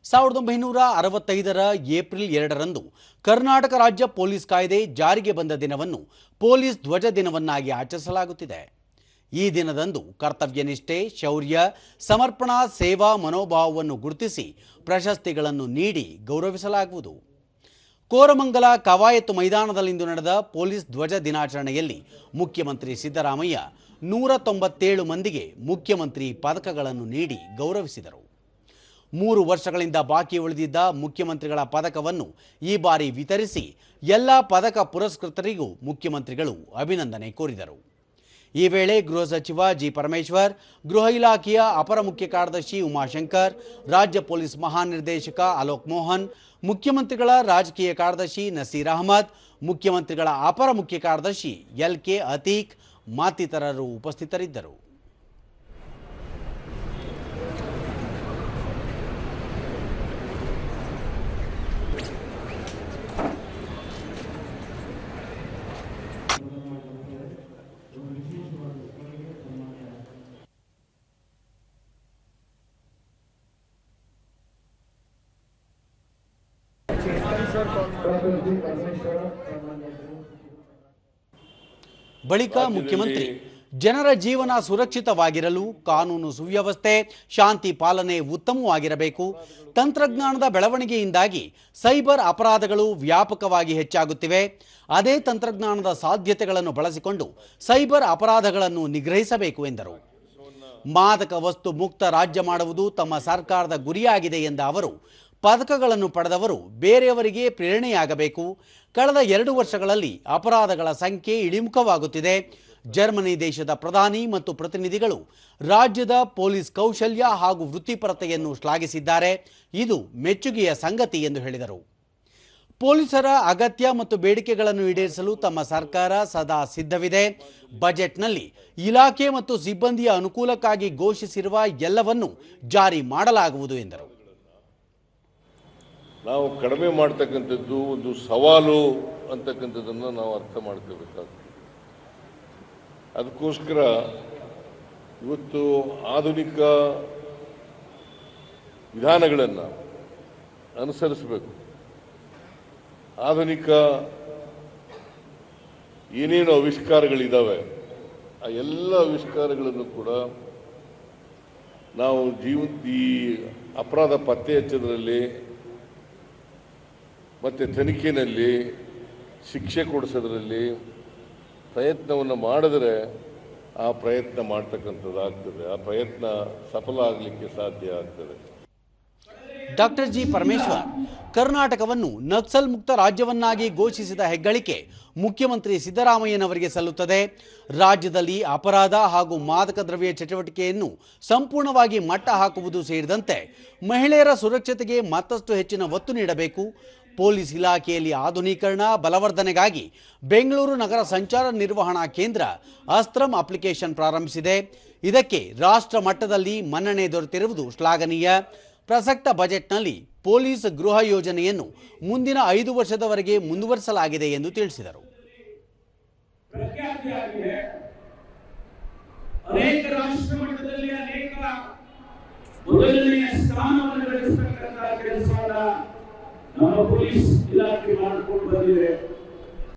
1965ರ April 2ರಂದು Karnataka ರಾಜ್ಯ police ಕಾಯ್ದೆ ಜಾರಿಗೆ ಬಂದ ದಿನವನ್ನು ಪೊಲೀಸ್ ಧ್ವಜ ದಿನವನ್ನಾಗಿ ಆಚರಿಸಲಾಗುತ್ತಿದೆ. ಈ ದಿನದಂದು ಕರ್ತವ್ಯ ನಿಷ್ಠೆ, ಶೌರ್ಯ, ಸಮರ್ಪಣಾ ಸೇವಾ ಮನೋಭಾವವನ್ನು ಗುರುತಿಸಿ ಪ್ರಶಸ್ತಿಗಳನ್ನು ನೀಡಿ ಗೌರವಿಸಲಾಗುವುದು. ಕೋರಮಂಗಲ ಕವಾಯತು ಮೈದಾನದಲ್ಲಿಂದು ನಡೆದ ಪೊಲೀಸ್ ಧ್ವಜ ದಿನಾಚರಣೆಯಲ್ಲಿ ಮುಖ್ಯಮಂತ್ರಿ ಸಿದ್ದರಾಮಯ್ಯ 197 ಮಂದಿಗೆ ಮುಖ್ಯಮಂತ್ರಿ ಪದಕಗಳನ್ನು ನೀಡಿ ಗೌರವಿಸಿದರು. 3 ವರ್ಷಗಳಿಂದ ಬಾಕಿ ಉಳಿದಿದ್ದ ಮುಖ್ಯಮಂತ್ರಿಗಳ ಪದಕವನ್ನು ಈ ಬಾರಿ ವಿತರಿಸಿ ಎಲ್ಲ ಪದಕ ಪುರಸ್ಕೃತರಿಗೂ ಮುಖ್ಯಮಂತ್ರಿಗಳು ಅಭಿನಂದನೆ ಕೋರಿದರು. ಈ ವೇಳೆ ಗೃಹ ಸಚಿವ ಜಿ ಪರಮೇಶ್ವರ್, ಗೃಹ ಇಲಾಖೆಯ ಅಪರ ಮುಖ್ಯ ಕಾರ್ಯದರ್ಶಿ ಉಮಾಶಂಕರ್, ರಾಜ್ಯ ಪೊಲೀಸ್ ಮಹಾನಿರ್ದೇಶಕ ಅಲೋಕ್ ಮೋಹನ್, ಮುಖ್ಯಮಂತ್ರಿಗಳ ರಾಜಕೀಯ ಕಾರ್ಯದರ್ಶಿ ನಸೀರ್ ಅಹಮದ್, ಮುಖ್ಯಮಂತ್ರಿಗಳ ಅಪರ ಮುಖ್ಯ ಕಾರ್ಯದರ್ಶಿ ಎಲ್.ಕೆ. ಅತೀಕ್ ಮತ್ತಿತರರು ಉಪಸ್ಥಿತರಿದ್ದರು. ಬಳಿಕ ಮುಖ್ಯಮಂತ್ರಿ ಜನರ ಜೀವನ ಸುರಕ್ಷಿತವಾಗಿರಲು ಕಾನೂನು ಸುವ್ಯವಸ್ಥೆ, ಶಾಂತಿ ಪಾಲನೆ ಉತ್ತಮವಾಗಿರಬೇಕು. ತಂತ್ರಜ್ಞಾನದ ಬೆಳವಣಿಗೆಯಿಂದಾಗಿ ಸೈಬರ್ ಅಪರಾಧಗಳು ವ್ಯಾಪಕವಾಗಿ ಹೆಚ್ಚಾಗುತ್ತಿವೆ. ಅದೇ ತಂತ್ರಜ್ಞಾನದ ಸಾಧ್ಯತೆಗಳನ್ನು ಬಳಸಿಕೊಂಡು ಸೈಬರ್ ಅಪರಾಧಗಳನ್ನು ನಿಗ್ರಹಿಸಬೇಕು ಎಂದರು. ಮಾದಕ ವಸ್ತು ಮುಕ್ತ ರಾಜ್ಯ ಮಾಡುವುದು ತಮ್ಮ ಸರ್ಕಾರದ ಗುರಿಯಾಗಿದೆ ಎಂದ ಅವರು, ಪದಕಗಳನ್ನು ಪಡೆದವರು ಬೇರೆಯವರಿಗೆ ಪ್ರೇರಣೆಯಾಗಬೇಕು. ಕಳೆದ 2 ವರ್ಷಗಳಲ್ಲಿ ಅಪರಾಧಗಳ ಸಂಖ್ಯೆ ಇಳಿಮುಖವಾಗುತ್ತಿದೆ. ಜರ್ಮನಿ ದೇಶದ ಪ್ರಧಾನಿ ಮತ್ತು ಪ್ರತಿನಿಧಿಗಳು ರಾಜ್ಯದ ಪೊಲೀಸ್ ಕೌಶಲ್ಯ ಹಾಗೂ ವೃತ್ತಿಪರತೆಯನ್ನು ಶ್ಲಾಘಿಸಿದ್ದಾರೆ. ಇದು ಮೆಚ್ಚುಗೆಯ ಸಂಗತಿ ಎಂದು ಹೇಳಿದರು. ಪೊಲೀಸರ ಅಗತ್ಯ ಮತ್ತು ಬೇಡಿಕೆಗಳನ್ನು ಈಡೇರಿಸಲು ತಮ್ಮ ಸರ್ಕಾರ ಸದಾ ಸಿದ್ಧವಿದೆ. ಬಜೆಟ್ನಲ್ಲಿ ಇಲಾಖೆ ಮತ್ತು ಸಿಬ್ಬಂದಿಯ ಅನುಕೂಲಕ್ಕಾಗಿ ಘೋಷಿಸಿರುವ ಎಲ್ಲವನ್ನೂ ಜಾರಿ ಮಾಡಲಾಗುವುದು ಎಂದರು. ನಾವು ಕಡಿಮೆ ಮಾಡ್ತಕ್ಕಂಥದ್ದು ಒಂದು ಸವಾಲು ಅಂತಕ್ಕಂಥದ್ದನ್ನು ನಾವು ಅರ್ಥ ಮಾಡ್ಕೋಬೇಕಾಗ್ತದೆ. ಅದಕ್ಕೋಸ್ಕರ ಇವತ್ತು ಆಧುನಿಕ ವಿಧಾನಗಳನ್ನು ಅನುಸರಿಸಬೇಕು. ಆಧುನಿಕ ಏನೇನು ಆವಿಷ್ಕಾರಗಳಿದ್ದಾವೆ ಆ ಎಲ್ಲ ಆವಿಷ್ಕಾರಗಳನ್ನು ಕೂಡ ನಾವು ಈ ಅಪರಾಧ ಪತ್ತೆ ಹಚ್ಚೋದ್ರಲ್ಲಿ ಮತ್ತು ತನಿಖೆಯಲ್ಲಿ ಶಿಕ್ಷೆ ಕೊಡಿಸೋದ್ರಲ್ಲಿ ಪ್ರಯತ್ನವನ್ನು ಮಾಡಿದ್ರೆ ಆ ಪ್ರಯತ್ನ ಮಾಡ್ತಕ್ಕಂಥದ್ದಾಗ್ತದೆ. ಆ ಪ್ರಯತ್ನ ಸಫಲ ಆಗಲಿಕ್ಕೆ ಸಾಧ್ಯ ಆಗ್ತದೆ. ಡಾಕ್ಟರ್ ಜಿ ಪರಮೇಶ್ವರ್, ಕರ್ನಾಟಕವನ್ನು ನಕ್ಸಲ್ ಮುಕ್ತ ರಾಜ್ಯವನ್ನಾಗಿ ಘೋಷಿಸಿದ ಹೆಗ್ಗಳಿಕೆ ಮುಖ್ಯಮಂತ್ರಿ ಸಿದ್ದರಾಮಯ್ಯನವರಿಗೆ ಸಲ್ಲುತ್ತದೆ. ರಾಜ್ಯದಲ್ಲಿ ಅಪರಾಧ ಹಾಗೂ ಮಾದಕ ದ್ರವ್ಯ ಚಟುವಟಿಕೆಯನ್ನು ಸಂಪೂರ್ಣವಾಗಿ ಮಟ್ಟ ಹಾಕುವುದು ಸೇರಿದಂತೆ ಮಹಿಳೆಯರ ಸುರಕ್ಷತೆಗೆ ಮತ್ತಷ್ಟು ಹೆಚ್ಚಿನ ಒತ್ತು ನೀಡಬೇಕು. ಪೊಲೀಸ್ ಇಲಾಖೆಯಲ್ಲಿ ಆಧುನೀಕರಣ ಬಲವರ್ಧನೆಗಾಗಿ ಬೆಂಗಳೂರು ನಗರ ಸಂಚಾರ ನಿರ್ವಹಣಾ ಕೇಂದ್ರ ಅಸ್ತ್ರಂ ಅಪ್ಲಿಕೇಶನ್ ಪ್ರಾರಂಭಿಸಿದೆ. ಇದಕ್ಕೆ ರಾಷ್ಟ್ರ ಮಟ್ಟದಲ್ಲಿ ಮನ್ನಣೆ ದೊರೆತಿರುವುದು ಶ್ಲಾಘನೀಯ. ಪ್ರಸಕ್ತ ಬಜೆಟ್ನಲ್ಲಿ ಪೊಲೀಸ್ ಗೃಹ ಯೋಜನೆಯನ್ನು ಮುಂದಿನ 5 ವರ್ಷದವರೆಗೆ ಮುಂದುವರಿಸಲಾಗಿದೆ ಎಂದು ತಿಳಿಸಿದರು. ನಮ್ಮ ಪೊಲೀಸ್ ಇಲಾಖೆ ಮಾಡಿಕೊಂಡು ಬಂದಿದೆ.